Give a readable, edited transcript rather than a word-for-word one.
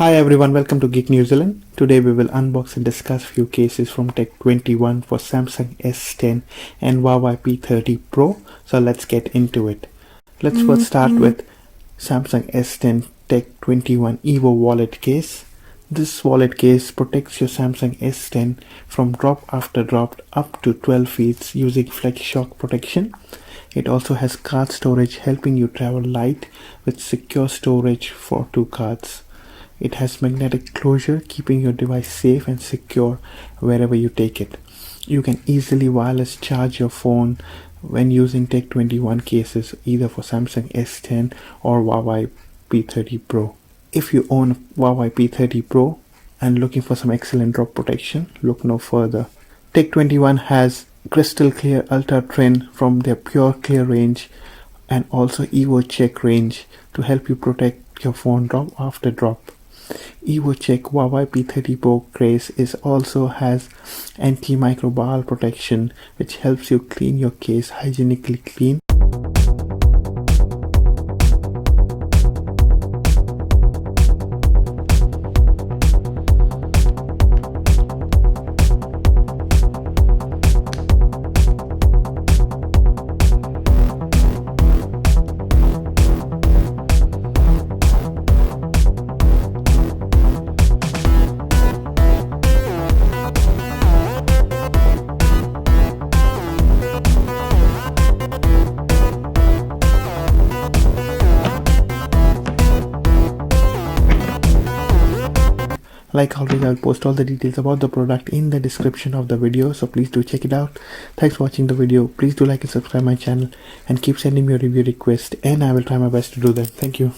Hi everyone, welcome to Geek New Zealand. Today we will unbox and discuss few cases from Tech21 for Samsung S10 and Huawei P30 Pro. So let's get into it. Let's first start with Samsung S10 Tech21 Evo Wallet case. This wallet case protects your Samsung S10 from drop after drop up to 12 feet using flex shock protection. It also has card storage, helping you travel light with secure storage for 2 cards. It has magnetic closure, keeping your device safe and secure wherever you take it. You can easily wireless charge your phone when using Tech21 cases, either for Samsung S10 or Huawei P30 Pro. If you own Huawei P30 Pro and looking for some excellent drop protection, look no further. Tech21 has crystal clear ultra trin from their pure clear range and also Evo Check range to help you protect your phone drop after drop. Evo Check Huawei P30 Pro case also has antimicrobial protection, which helps you clean your case hygienically clean. Like always, I'll post all the details about the product in the description of the video, so please do check it out. Thanks for watching the video. Please do like and subscribe my channel and keep sending me your review requests, and I will try my best to do them. Thank you.